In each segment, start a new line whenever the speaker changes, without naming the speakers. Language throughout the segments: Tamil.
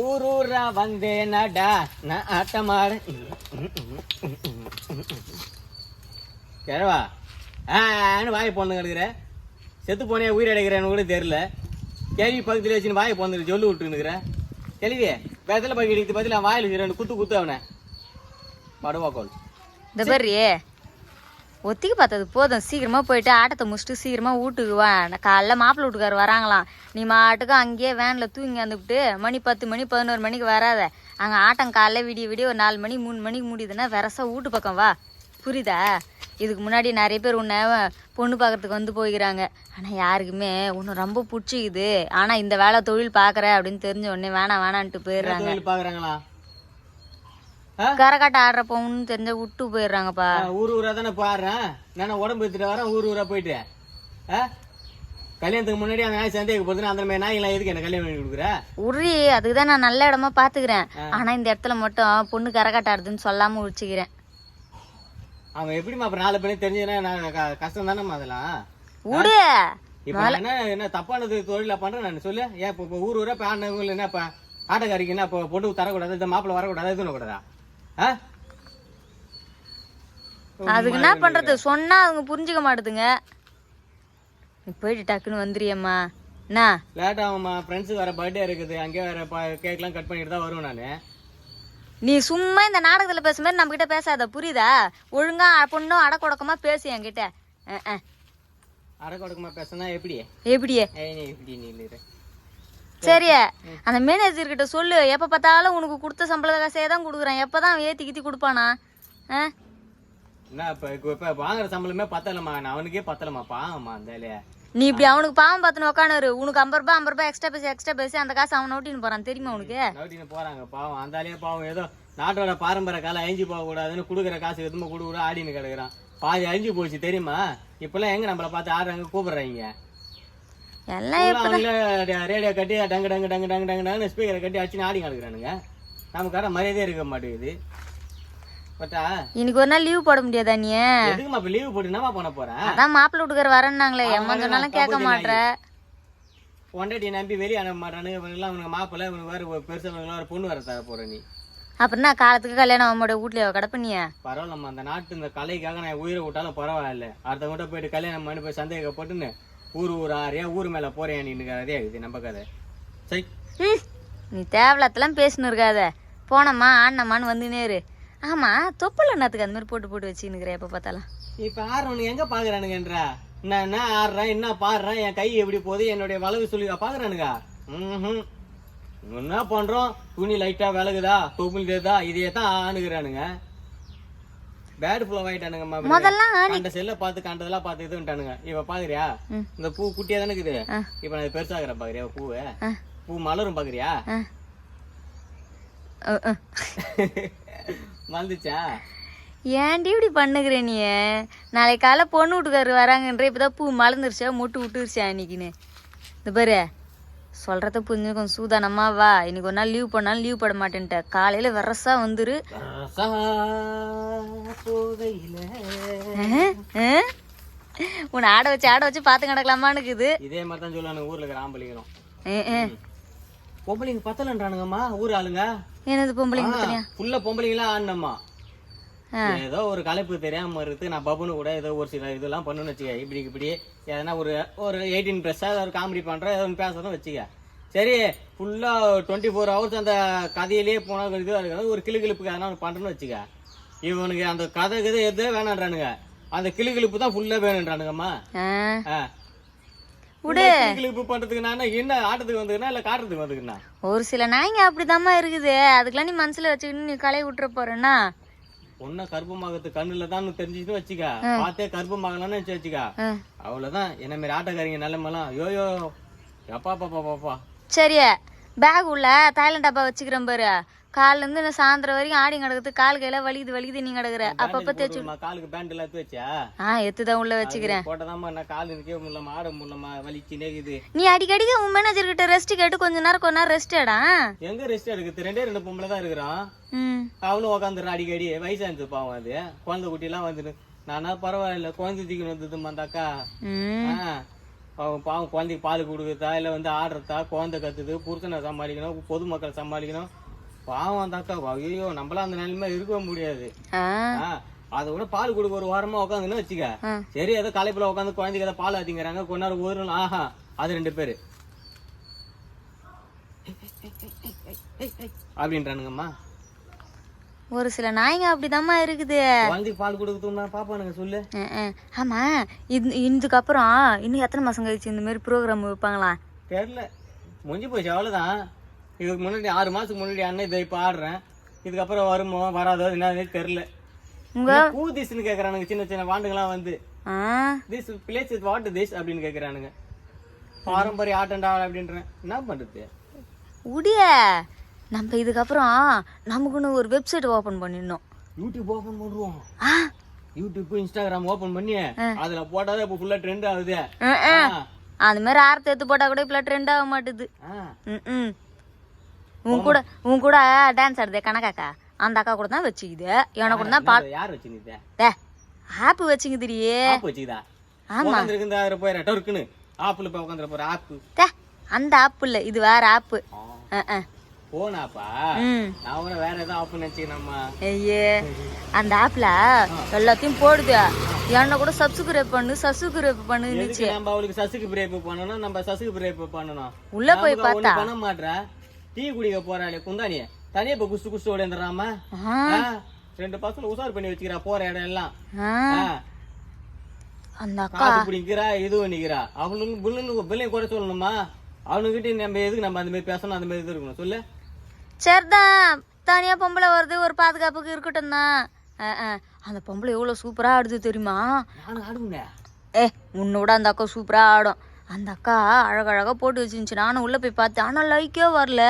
ஊரூரா வந்தேனடா நான் ஆட்டமாட கிழவா வாயை பொண்ணு கிடக்குற செத்து போனே உயிர் அடைக்கிறேன்னு கூட தெரியல. கேள்வி பக்கத்துல வச்சுன்னு வாயை பொண்ணு சொல்லி விட்டுனுக்குற கேள்வியே வேதத்தில் பக்கத்து பதில் வாயில் ரெண்டு குத்து குத்து அவனை படுவாக்கோள்.
இந்த பர்றியே ஒத்திக்கு பார்த்தது போதும், சீக்கிரமா போயிட்டு ஆட்டத்தை முடிச்சுட்டு சீக்கிரமா வீட்டுக்கு வா. காலைல மாப்பிள்ளை வீட்டுக்காரர் வராங்களாம். நீ மாட்டுக்கு அங்கேயே வேன்ல தூங்கி வந்துவிட்டு மணி 10 மணி 11 மணிக்கு வராத. அங்கே ஆட்டம் காலைல விடிய ஒரு 4 மணி 3 மணிக்கு முடியுதுன்னா வெரசா வீட்டு பக்கம் வா. புரியுதா? இதுக்கு முன்னாடி நிறைய பேர் உன்னை பொண்ணு பார்க்கறதுக்கு வந்து போய்க்கிறாங்க. ஆனால் யாருக்குமே உன்னை ரொம்ப பிடிச்சிக்குது. ஆனால் இந்த வேலை தொழில் பார்க்குற அப்படின்னு தெரிஞ்ச உடனே வேணான்ட்டு போயிடுறாங்க. கரகாட்ட ஆடுற பொண்ணு தெரிஞ்ச விட்டு போயிடுறாங்கப்பா.
ஊரா தானே பாடுறேன் நான் உடம்பு எடுத்துட்டு வரேன். ஊரா போயிட்டு கல்யாணத்துக்கு முன்னாடி அந்த நாய் சந்தேக போதுன்னு அந்த மாதிரி நாய்லாம் எதுக்கு என்ன கல்யாணம் பண்ணி கொடுக்குற?
உரி அதுக்குதான் நான் நல்ல இடமா பாத்துக்கிறேன். ஆனா இந்த இடத்துல மட்டும் பொண்ணு கரகாட்ட ஆடுதுன்னு சொல்லாம உடிச்சுக்கிறேன்.
அவன் எப்படிமா அப்புறம் 4 பேரும் தெரிஞ்சதுன்னா கஷ்டம் தானேம்மா அதெல்லாம்.
விடு
இப்ப என்ன தப்பானது தொழில பண்றேன் நான் சொல்லு. ஏன் இப்ப ஊரா இப்ப ஆனவங்க என்ன இப்ப ஆட்டக்காரிக்கு என்ன இப்ப பொண்ணு தரக்கூடாது, இந்த மாப்பிள்ள வரக்கூடாது, எதுவும் கூடாதா?
அதுக்கு என்ன பண்றது சொன்னா அவங்க புரிஞ்சுக்க மாட்டுதுங்க. நீ போயிட்டு டக்குன்னு வந்துறியம்மா. என்ன
லேட் ஆகும்மா, ஃப்ரெண்ட்ஸுக்கு வேற பர்த்டே இருக்குது, அங்கே வேற கேக்லாம் கட் பண்ணிட்டு தான் வருவேன் நான்.
நீ சும்மா இந்த நாடகத்துல பேசுற மாதிரி நம்ம கிட்ட பேசாத, புரியுதா? ஒழுங்கா பொண்ணும் அடக்கொடக்கமா பேசு என்கிட்ட.
அடக்கொடக்கமா பேசினா எப்படியே எப்படி நீ
சரி அந்த மேனேஜர் கிட்ட சொல்லு. எப்ப பார்த்தாலும் உனக்கு கொடுத்த சம்பள காசையே தான் கொடுக்குறேன். எப்பதான் ஏத்தி கித்தி கொடுப்பானா?
என்ன இப்ப வாங்குற சம்பளமே பத்தலமா, அவனுக்கே பத்தலமா பாவமா அந்த வேலைய.
நீ இப்படி அவனுக்கு பாவம் பார்த்துன்னு உட்காந்து உனக்கு 50 ரூபாய் எக்ஸ்ட்ரா பேசி அந்த காசு அவன் நோட்டின்னு போறான் தெரியுமா உனக்கு?
நோட்டின்னு போறாங்க பாவம். அந்த ஆளையே பாவம் ஏதோ நாட்டோட பாரம்பரிய காலம் அழிஞ்சு போக கூடாதுன்னு குடுக்குற காசு எதுவுமே கூட ஆடின்னு கிடக்குறான். பாதி அழிஞ்சு போச்சு தெரியுமா? இப்பெல்லாம் எங்க நம்மள பார்த்து ஆடுறாங்க கூப்பிடுறாங்க. ரேடியோ கட்டி டங்கு டங்கு டங்கு டங்கு டங்கு டங்கு ஸ்பீக்கரை கட்டி அடிச்சுன்னு ஆடி கிடக்குறானுங்க. நமக்கார மரியாதையே இருக்க மாட்டேங்குது. பட்டா
இன்னைக்கு ஒரு நாள் லீவ் போட முடியாதா? நீ
எதுக்குமா இப்ப லீவ் போட்டு என்னமா பண்ண போறேன்?
அதான் மாப்பிள்ளை வீட்டுக்கார வரேன்னாங்களே, எம்மா சொன்னாலும் கேட்க மாட்டேற.
ஒண்டடி நம்பி வெளியே அனுப்ப மாட்டானுங்க. அவனுக்கு மாப்பிள்ளை இவனுக்கு வேற பெருசா வேற பொண்ணு வர தர போற. நீ
அப்படின்னா காலத்துக்கு கல்யாணம் அவனோட வீட்லயே கிடப்பண்ணிய?
பரவாயில்லம்மா, அந்த நாட்டு இந்த கலைக்காக நான் உயிரை விட்டாலும் பரவாயில்ல. அடுத்தவங்கிட்ட போயிட்டு கல்யாணம் பண்ணி போய் சந்தேகப்பட்டுன்னு ஊர் ஆறியா ஊர் மேல போறேன் நீனுக்காதே இது நம்ம கதை. சரி
நீ தேவலத்தெல்லாம் பேசினு இருக்காத. போனம்மா ஆடினம்மான்னு வந்துனேரு. ஆமா தொப்பல் என்னத்துக்கு அந்த மாதிரி போட்டு வச்சுன்னுக்கிற எப்ப பார்த்தாலும்?
இப்ப ஆடுறவனுக்கு எங்க பாக்குறானுங்கன்றா? நான் என்ன ஆடுறேன் என்ன பாடுறேன், என் கை எப்படி போகுது, என்னுடைய வளவு சொல்லி பாக்குறானுங்க. என்ன பண்றோம், துணி லைட்டா விலகுதா தொப்புள் தேதா இதையே தான் ஆணுகிறானுங்க. பேட் ஃபுல்லா ஆயிட்டானுங்க.
முதல்ல
அந்த செல்ல பார்த்து கண்டதெல்லாம் பார்த்து இதுட்டானுங்க. இப்ப பாக்குறியா இந்த பூ குட்டியா தானே இருக்குது, இப்ப நான் பெருசாகிறேன் பாக்குறியா? பூ மலரும் பாக்குறியா? மறந்துச்சா?
ஏன்டி இப்படி பண்ணுகிற நீ? நாளைக்கு காலை பொண்ணு வீட்டுக்காரரு வராங்கன்ற இப்பதான் பூ மலர்ந்துருச்சா மொட்டு விட்டுருச்சா இன்னைக்குன்னு? இந்த பாரு சொல்றத புரிஞ்சு கொஞ்சம் சூதானமா வா. இன்னைக்கு ஒரு நாள் லீவ் பண்ணாலும் லீவ் போட மாட்டேன்ட்ட. காலையில வரசா வந்துரு. உன்னை ஆட வச்சு பாத்து கிடக்கலாமான்னு இருக்குது.
இதே மாதிரி தான் சொல்லுவானுங்க ஊர்ல இருக்கிற ஆம்பளைங்களும். பொம்பளைங்க பத்தலன்றானுங்கம்மா ஊர் ஆளுங்க.
என்னது பொம்பளைங்க?
ஃபுல்லா பொம்பளைங்களா ஆடணுமா? ஏதோ ஒரு கலைப்பு தெரியாம இருக்கு. நான் பபுன்னு கூட ஏதோ ஒரு சில இதெல்லாம் பண்ணுன்னு வச்சுக்க. இப்படி எதனா ஒரு 18+ ஒரு காமெடி பண்றேன் ஏதோ பேசுறதும் வச்சுக்க. சரி ஃபுல்லா 24 hours அந்த கதையிலேயே போனா இது ஒரு கிளுகிழப்புக்கு எதனா ஒன்று பண்றேன்னு வச்சுக்க. இவனுக்கு அந்த கதை எதோ வேணான்றானுங்க. அந்த கிளுகிழப்பு தான் ஃபுல்லா வேணுன்றானுங்கம்மா. கிளுகிழப்பு பண்றதுக்கு நான் என்ன ஆட்டத்துக்கு வந்துக்குன்னா இல்ல காட்டுறதுக்கு வந்துக்குன்னா?
ஒரு சில நாய்ங்க அப்படிதாம்மா இருக்குது. அதுக்கெல்லாம் நீ மனசுல வச்சுக்கிட்டு நீ கலையை விட்டுற போறேன்னா
பொண்ண கர்ப்பமாகத்து கண்ணுல தான் தெரிஞ்சுட்டு வச்சுக்க. பார்த்தே கர்ப்பமாகலான்னு வச்சுக்க. அவ்வளவுதான். என்ன மாதிரி ஆட்டக்காரிங்க நிலைமெல்லாம் யோயோ அப்பா பாப்பா பாப்பா.
சரியா பேக் உள்ள தாய்லாண்ட் டப்பா வச்சுக்கிறேன் பாரு. கால்ல இருந்து சாயந்தரம் வரைக்கும் ஆடி கிடக்குது. கால் கையில வலிக்குது நீ கிடக்குற. அப்பப்ப தேய்ச்சு
காலுக்கு பேண்ட் எல்லாம் வச்சா
எத்துதான் உள்ள வச்சுக்கிறேன்.
போட்டதாமா நான் கால் நிக்க முடியலமா ஆட முடியலமா வலிச்சு நேக்குது.
நீ அடிக்கடிக்கு உன் மேனேஜர் கிட்ட ரெஸ்ட் கேட்டு கொஞ்ச நேரம் ரெஸ்ட் எடா.
எங்க ரெஸ்ட் எடுக்குது? 2 பொம்பளை தான் இருக்கிறான். அவளும் உக்காந்துடுறா அடிக்கடி. வயசாச்சு பாவம். அது குழந்தை குட்டி எல்லாம் வந்துட்டு நானா பரவாயில்ல குழந்தை தூக்கின்னு வந்ததுமா அந்த அக்கா. அவன் பாவம் குழந்தைக்கு பால் கொடுக்குறதா இல்லை வந்து ஆடுறதா, குழந்தை கத்துது, புருஷனை சமாளிக்கணும், பொதுமக்களை சமாளிக்கணும். பாவம் அந்த அக்கா, ஐயோ நம்மளாம் அந்த நிலைமை இருக்க முடியாது. அதை விட பால் கொடுக்க ஒரு வாரமா உட்காந்துன்னு வச்சுக்க, சரி ஏதோ களைப்புல உட்காந்து குழந்தைக்கு ஏதோ பால் ஆத்திங்கிறாங்க, கொஞ்ச நேரம் ஒரு நாள் ஆஹா அது 2 பேரு அப்படின்றானுங்கம்மா.
ஒரு சில நாய்ங்க அப்படிதாம்மா இருக்குது.
குழந்தைக்கு பால் கொடுக்குறதுன்னா பாப்பானுங்க சொல்லு.
ஆமா, இதுக்கப்புறம் இன்னும் எத்தனை மாசம் கழிச்சு இந்த மாதிரி ப்ரோக்ராம் வைப்பாங்களா
தெரியல. முடிஞ்சு போச்சு, அவ்வளவுதான். இதுக்கு முன்னாடி 6 மாசத்துக்கு முன்னாடி அண்ணன் இதை இப்ப ஆடுறேன், இதுக்கப்புறம் வருமோ வராதோ என்னன்னு தெரியல. பூ திஸ்ன்னு கேக்குறானுங்க, சின்ன சின்ன வாண்டுங்களாம் வந்து this place is what this அப்படின்னு கேக்குறானுங்க. பாரம்பரிய ஆட்டண்டா அப்படின்றேன், என்ன பண்றது
உடிய. நம்ம இதுக்கப்புறம் நமக்குன்னு ஒரு வெப்சைட் ஓபன் பண்ணிடணும்.
யூடியூப் ஓபன் பண்ணுவோம். யூடியூப் இன்ஸ்டாகிராம் ஓபன் பண்ணி அதுல போட்டாதான் இப்ப ஃபுல்லா ட்ரெண்ட் ஆகுது.
அந்த மாதிரி ஆரத்தை எடுத்து போட்டா கூட இப்ப ட்ரெண்ட் ஆக மாட்டுது. உன் கூட டான்ஸ் ஆடுதே கணக்காக்கா, அந்த அக்கா கூட தான் வச்சுக்குது. எனக்கு கூட தான்
யார் வச்சுக்குது?
ஆப் வச்சுக்குதுரியே.
வச்சுக்குதா? ஆமா இருக்குன்னு ஆப்ல போய் உட்காந்துற போற ஆப்.
அந்த ஆப் இல்ல, இது வேற ஆப்.
போனாப்பா நான் வேற ஏதோ ஆப் நினைச்சுக்கணுமா?
ஐயே, அந்த ஆப்ல எல்லாத்தையும் போடுது. என்ன கூட சப்ஸ்கிரைப் பண்ணுச்சு.
நம்ம அவளுக்கு சப்ஸ்கிரைப் பண்ணணும், நம்ம சப்ஸ்கிரைப் பண்ணணும்.
உள்ள போய் பார்த்தா
பண்ண மாட்டா. டீ குடிக்க போறாளே குந்தானி, தனியா இப்ப குஸ்து ஓடிந்துறாம 2 பசங்க உசார் பண்ணி வச்சுக்கிறா போற இடம் எல்லாம்.
அந்த அக்கா
பிடிக்கிறா, இது பண்ணிக்கிறா. அவளுக்கு பிள்ளைங்க கூட சொல்லணுமா? அவனுக்கிட்ட நம்ம எதுக்கு நம்ம அந்த மாதிரி பேசணும், அந்த மாதிரி இது இருக்கணும் சொல்லு.
சரிதான், தனியா பொம்பளை வருது, ஒரு பாதுகாப்புக்கு இருக்கட்டும் தான். அந்த பொம்பளை எவ்வளவு சூப்பரா ஆடுது தெரியுமா?
நானும் ஆடுவேன்.
உன்னோட அந்த அக்கா சூப்பரா ஆடும். அந்த அக்கா அழகழகா போட்டு வச்சிருந்துச்சு. நானும் உள்ள போய் பார்த்தேன், ஆனா லைக்கே வரல.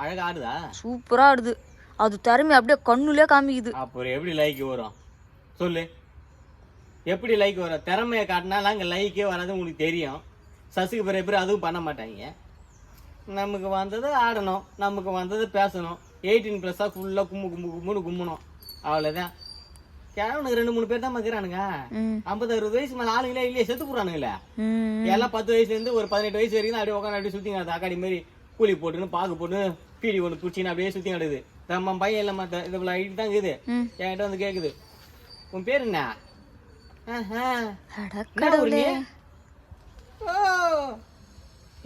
அழகா ஆடுதா? சூப்பரா
ஆடுது. அது திறமை அப்படியே கண்ணுலயே காமிக்குது.
அப்புறம் எப்படி லைக் வரும் சொல்லு? எப்படி லைக் வரும்? திறமையை காட்டினாலும் அங்க லைக்கே வராது, உங்களுக்கு தெரியும். சசுக்கு பிறகு அதுவும் பண்ண மாட்டாங்க. நமக்கு வந்தது ஆடணும், நமக்கு வந்தது பேசணும். 18+ ஃபுல்லா கும்முன்னு கும்மணும், அவ்வளவுதான். கிழவனுக்கு 2-3 பேர் தான் இருக்கிறானுங்க. 50-60 வயசு மேல ஆளுங்களே இல்லையே, செத்து போறானுங்களே. எல்லாம் 10 வயசுல இருந்து ஒரு 18 வயசு வரைக்கும் அப்படியே உட்காந்து அப்படியே சுத்திங்க. அக்காடி மாதிரி கூலி போட்டுன்னு பாக்கு போட்டு பீடி ஒண்ணு குச்சின்னு அப்படியே சுத்தி கிடக்குது. நம்ம பையன் இல்ல மத்த இதுல ஐட்டு தான் இருக்குது. என்கிட்ட வந்து கேக்குது, உன் பேரு என்ன?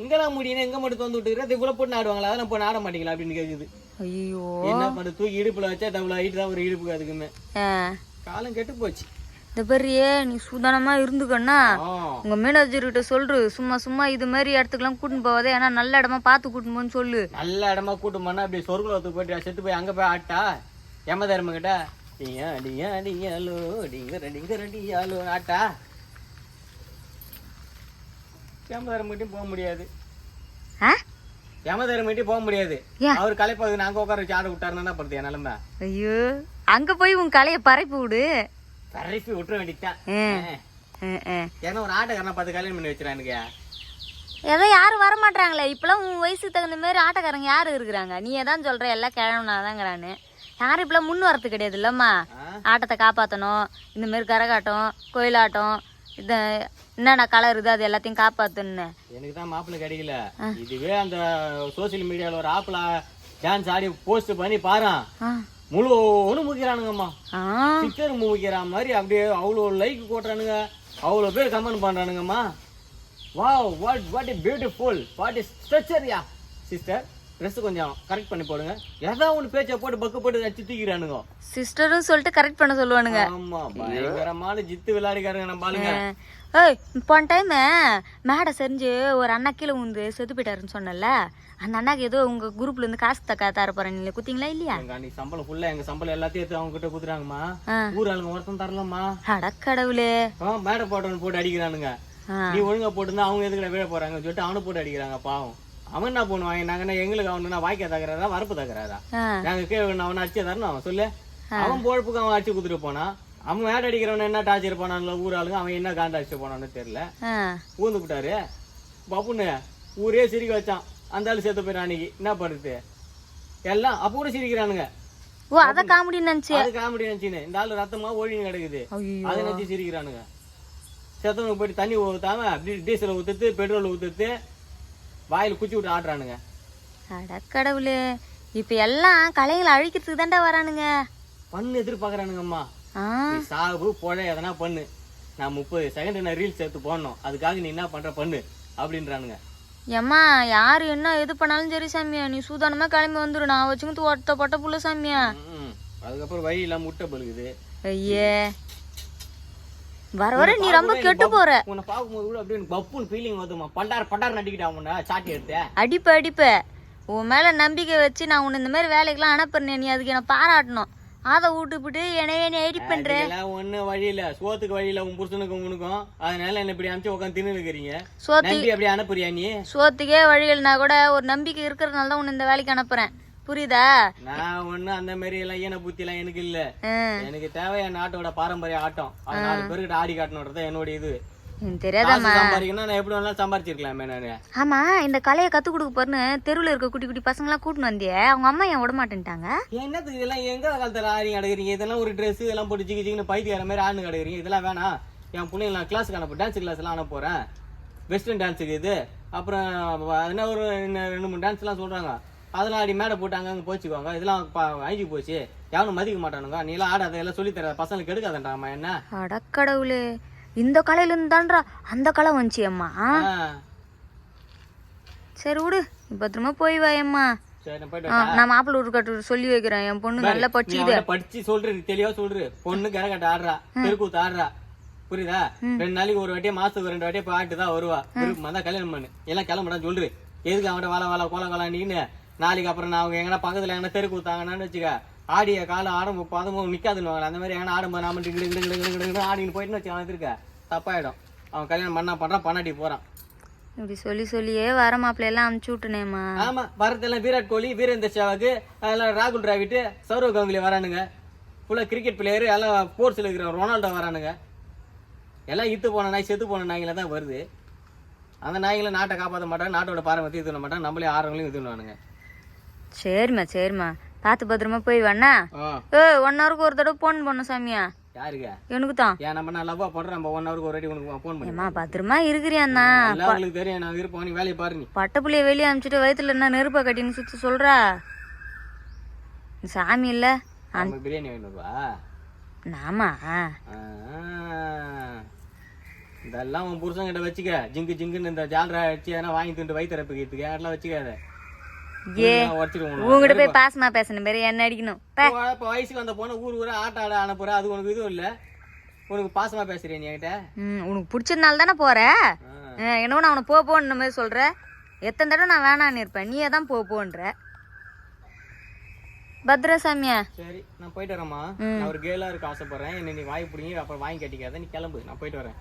இங்கெல்லாம் முடியும், எங்க மட்டும் வந்து விட்டுக்கிறேன், இவ்வளவு போட்டு ஆடுவாங்களா? அதெல்லாம் போட்டு ஆட மாட்டீங்களா அப்படின்னு கேக்குது.
ஐயோ,
என்ன பண்ண, தூக்கி இடுப்புல வச்சா டபுள் ஹைட் தான் ஒரு இடுப்புக்கு. அதுக்குமே காலம் கெட்டு போச்சு.
இந்த பெரிய நீ சூதானமா இருந்துக்கன்னா உங்க மேனேஜர் கிட்ட சொல்று, சும்மா இது மாதிரி இடத்துக்குலாம் கூட்டின்னு போவாதே, ஏன்னா நல்ல இடமா பார்த்து கூட்டின்னு போன்னு சொல்லு.
நல்ல இடமா கூட்டின்னு போனா அப்படி சொர்க்குலத்துக்கு போயிட்டு செத்து போய் அங்க போய் ஆட்டா எம தர்ம கிட்ட ஆட்டா யமதர்மகிட்டையும் போக முடியாது. யமதர்மகிட்டையும் போக முடியாது. அவர் கலைப்பாது நாங்க உட்கார வச்சு ஆட விட்டாருன்னா என்ன பண்றது நிலைமை?
ஐயோ, அங்க போய் உன் கலையை பரப்பி விடு.
பரப்பி விட்டுற வேண்டியதான். ஏன்னா ஒரு ஆட்டக்காரனா பார்த்து கல்யாணம் பண்ணி வச்சிருக்கானுங்க.
ஏதோ யாரும் வர மாட்டாங்களே இப்பெல்லாம். உன் வயசுக்கு தகுந்த மாதிரி ஆட்டக்காரங்க யாரு இருக்கிறாங்க? நீ ஏதான் சொல்ற எல்லாம் கிழவனாதாங்கிறான்னு. யாரும் இப்பெல்லாம் முன் வரது கிடையாது இல்லம்மா. ஆட்டத்தை காப்பாற்றணும், இந்த மாதிரி கரகாட்டம், கோயிலாட்டம், இது என்னென்ன கலர் இது அது எல்லாத்தையும் காப்பாத்துன்னு.
எனக்கு தான் மாப்பிள்ளை கிடைக்கல. இதுவே அந்த சோசியல் மீடியால ஒரு ஆப்ல டான்ஸ் ஆடி போஸ்ட் பண்ணி பாரு, முழு முக்கிறானுங்கம்மா. பிக்சர் முக்கிற மாதிரி அப்படியே அவ்வளோ லைக் போட்டுறானுங்க, அவ்வளோ பேர் கமெண்ட் பண்றானுங்கம்மா. Wow, what is beautiful, what is structure. Yeah sister, dress கொஞ்சம் கரெக்ட் பண்ணி போடுங்க. ஏதாவது ஒன்று பேச்சை போட்டு பக்கு போட்டு அடிச்சு தூக்கிறானுங்க.
சிஸ்டரும் சொல்லிட்டு கரெக்ட் பண்ண சொல்லுவானுங்க.
ஆமா, பயங்கரமான ஜித்து விளையாடிக்காருங்க நம்ம ஆளுங்க.
ஏய், போன டைம் மேடை செஞ்சு ஒரு அண்ணா கீழே வந்து செத்து போயிட்டாருன்னு சொன்னல, அந்த அண்ணாக்கு ஏதோ உங்க குரூப்ல இருந்து காசு தர போறேன், நீங்க குத்தீங்களா இல்லையா?
நீ சம்பளம் ஃபுல்லா எங்க சம்பளம் எல்லாத்தையும் எடுத்து அவங்க கிட்ட குடுறாங்கம்மா. ஊர் ஆளுங்க ஒருத்தன் தரலாமா?
அடக்கடவுளே,
மேடை போட்டு அடிக்கிறானுங்க. நீ ஒழுங்கா போட்டுருந்தா அவங்க எதுக்கு விழ போறாங்கன்னு சொல்லிட்டு அவனு போட்டு அடிக்கிறாங்க. பாவம், அவன் என்ன பண்ணுவாங்க? நாங்க எங்களுக்கு அவனா வாய்க்க தகராறா வரப்பு தகராறா? நாங்க கீழே அவனை அடிச்சே தரணும். அவன் சொல்லு, அவன் பொழப்புக்கு அவன் அடிச்சு குடுத்துட்டு போனா. அவன் மேட அடிக்கிறவன என்ன டார்ச்சர் போனான்ல ஊர் ஆளுங்க, அவன் என்ன காண்டா அடிச்சு போனான்னு தெரியல. ஊந்து விட்டாரு பப்புன்னு ஊரே சிரிக்க வச்சான். அந்த ஆளு சேர்த்து போயிடும். அன்னைக்கு என்ன பண்ணுறது எல்லாம் அப்ப கூட சிரிக்கிறானுங்க.
ஓ, அத காமெடி நினைச்சு,
அது காமெடி நினைச்சுன்னு இந்த ஆளு ரத்தமா ஒழிஞ்சு கிடக்குது, அதை நினைச்சு சிரிக்கிறானுங்க. செத்தவனுக்கு போயிட்டு தண்ணி ஊற்றாம அப்படி டீசலை ஊற்றுத்து பெட்ரோல் ஊற்றுத்து வாயில் குச்சி விட்டு ஆடுறானுங்க.
அடக்கடவுளே, இப்ப எல்லாம் கலைகளை அழிக்கிறதுக்கு தாண்டா வரானுங்க.
பண்ணு எதிர்பார்க்கறானுங்கம்மா. நீ சாவு போட எதனா பண்ணு, நான் 30 செகண்ட் நான் ரீல்ஸ் எடுத்து போடணும், அதுக்காக நீ என்ன பண்ற பண்ணு அப்படின்றானுங்க.
ஏம்மா யாரு என்ன எது பண்ணாலும் சரி சாமியா, நீ சூதானமா கிளம்பி வந்துடும். நான் வச்சுக்கிட்டு ஒட்ட பொட்ட புள்ள சாமியா.
அதுக்கப்புறம் வழி இல்லாம முட்டை பழுகுது.
ஐயே வர வர நீ ரொம்ப கெட்டு போற.
உன்னை பார்க்கும்போது கூட அப்படியே பப்புன்னு ஃபீலிங் வருதுமா. பண்டார் நடிக்கிட்டா உன்னை சாட்டி எடுத்து
அடிப்ப உன் மேல நம்பிக்கை வச்சு நான் உன்னை இந்த மாதிரி வேலைக்கெல்லாம் அனுப்புறேன். நீ அதுக்கு என்ன பாராட்டணும். அதை விட்டுப்பிட்டு என்ன எடிட் பண்ற.
ஒண்ணு வழியில சோத்துக்கு வழியில உன் புருஷனுக்கும் உனக்கும், அதனால என்ன இப்படி அனுப்பிச்சு உட்காந்து தின்னு இருக்கிறீங்க. அப்படி அனுப்புறியா நீ?
சோத்துக்கே வழிகள்னா கூட ஒரு நம்பிக்கை இருக்கிறதுனால தான் உன்னை இந்த வேலைக்கு அனுப்புறேன், புரியுதா?
நான் ஒண்ணு அந்த மாதிரி எல்லாம் ஈன புத்தி எல்லாம் எனக்கு இல்ல. எனக்கு தேவை என் நாட்டோட பாரம்பரிய ஆட்டம். அது 4 பேருக்கு ஆடி காட்டணும்ன்றத என்னோட இது.
தெரியாதாமா
சம்பாதிக்கணும், நான் எப்படி வேணாலும் சம்பாதிச்சிருக்கலாமே நானு.
ஆமா, இந்த கலையை கத்து கொடுக்க போறேன்னு தெருவில் இருக்க குட்டி குட்டி பசங்க எல்லாம் கூட்டின்னு வந்தியே, அவங்க அம்மா ஏன் விட மாட்டேன்ட்டாங்க?
என்னத்துக்கு இதெல்லாம்? எங்க காலத்துல ஆடி கிடக்குறீங்க? இதெல்லாம் ஒரு ட்ரெஸ் இதெல்லாம் போட்டு ஜிகி ஜிகின்னு பைத்தியார மாதிரி ஆடு கிடக்குறீங்க. இதெல்லாம் வேணாம். என் பிள்ளைங்க நான் கிளாஸுக்கு அனுப்ப, டான்ஸ் கிளாஸ் எல்லாம் அனுப்ப போறேன். வெஸ்டர்ன் டான்ஸுக்கு இது. அப்புறம் என்ன ஒரு 2-3 டான்ஸ் எல்லாம் சொல்றாங்க, அதெல்லாம் ஆடி மேடை போட்டாங்க, அங்கே போச்சுக்குவாங்க. இதெல்லாம் அழிஞ்சு போச்சு, யாரும் மதிக்க மாட்டானுங்க. நீ எல்லாம் ஆடாத, எல்லாம் சொல்லி தர பசங்களுக்கு எடுக்காதண்டாமா என்ன?
அடக்கடவுளே, இந்த கலையில இருந்தான்றா அந்த கலை வந்துச்சு அம்மா. சரி விடு, பத்திரமா போய் வாயம்மா. நான் மாப்பிள்ளை வீட்டு சொல்லி வைக்கிறேன். என் பொண்ணு நல்லா
படிச்சு சொல்றது தெளிவா சொல்ற. பொண்ணு கரகட்ட ஆடுறா, தெருக்கூத்து ஆடுறா, புரியுதா? 2 நாளைக்கு ஒரு வாட்டியே, மாசத்துக்கு 2 வாட்டியே பாட்டு தான் வருவா. விருப்பமா தான் கல்யாணம் பண்ணு. எல்லாம் கிளம்புடா சொல்று. எதுக்கு அவன்கிட்ட வாழ கோலங்களான்னு நாளைக்கு அப்புறம் நான் அவங்க எங்கன்னா பக்கத்துல எங்கன்னா தெருக்கு ஊத்தாங்கன்னு வச்சுக்க, ஆடிய காலம் ஆடும் பதமும் நிக்காதுன்னு அந்த மாதிரி எங்கன்னா ஆடும் நாம ஆடின்னு போயிட்டுன்னு வச்சு அவன் இருக்க தப்பாயிடும். அவன் கல்யாணம் பண்றான் பண்ணாட்டி போறான்.
இப்படி சொல்லியே வர மாப்பிள்ளை எல்லாம் அனுப்பிச்சு விட்டுனேம்மா.
ஆமா, வரதெல்லாம் விராட் கோலி, வீரேந்தர் சேவாக், அதெல்லாம் ராகுல் டிராவிட், சௌரவ் கங்குலி வரானுங்க. ஃபுல்லா கிரிக்கெட் பிளேயர், எல்லாம் ஸ்போர்ட்ஸ்ல இருக்கிற ரொனால்டோ வரானுங்க. எல்லாம் இத்து போன நாய் செத்து போன நாய்கள தான் வருது. அந்த நாய்களை நாட்டை காப்பாற்ற மாட்டாங்க, நாட்டோட பாரம்பரியத்தை இது பண்ண மாட்டாங்க, நம்மளே ஆறுவங்களையும் இது பண்ணுவானுங்க. சரிம்மா பார்த்து பத்திரமா போய் வேணா. 1 ஹவருக்கு ஒரு தடவை போன் பண்ண சாமியா. யாருக்கு? எனக்கு தான். ஏன் நம்ம நான் லவ்வா பண்றேன், நம்ம 1 ஹவருக்கு ஒரு வாட்டி உனக்கு போன் பண்ணி. பத்திரமா இருக்கிறியாண்ணா? உங்களுக்கு தெரியும், நான் இருப்போம். நீ வேலையை பாரு. நீ பட்டப்புள்ளைய வெளியே அனுப்பிச்சிட்டு வயிற்றுல என்ன நெருப்பை கட்டின்னு சுத்தி சொல்றா சாமி இல்ல. பிரியாணி வேணுவா? ஆமா, இதெல்லாம் உன் புருஷன் கிட்ட வச்சுக்க. ஜிங்கு ஜிங்குன்னு இந்த ஜாலரா அடிச்சு எதனா வாங்கி திண்டு வயிற்றுறப்புக்கு அதெல்லாம் வச்சுக்காத. உங்ககிட்ட போய் பாசமா பேசணும், பேரு என்ன அடிக்கணும். இப்ப வயசுக்கு வந்த போன ஊர் ஆட்ட ஆட அனுப்புற, அது உனக்கு இதுவும் இல்ல. உனக்கு பாசமா பேசுறிய நீ என்கிட்ட? உனக்கு பிடிச்சதுனால தானே போற. என்னவோ நான் அவனை போன்ற மாதிரி சொல்ற. எத்தனை தடவை நான் வேணான்னு இருப்பேன், நீயே தான் போன்ற. பத்ரசாமியா, சரி நான் போயிட்டு வரேம்மா. நான் ஒரு கேர்ளா இருக்க ஆசைப்படுறேன். என்ன நீ வாய் பிடிங்கி அப்புறம் வாங்கி கட்டிக்காத, நீ கிளம்பு, நான் போயிட்டு வரேன்.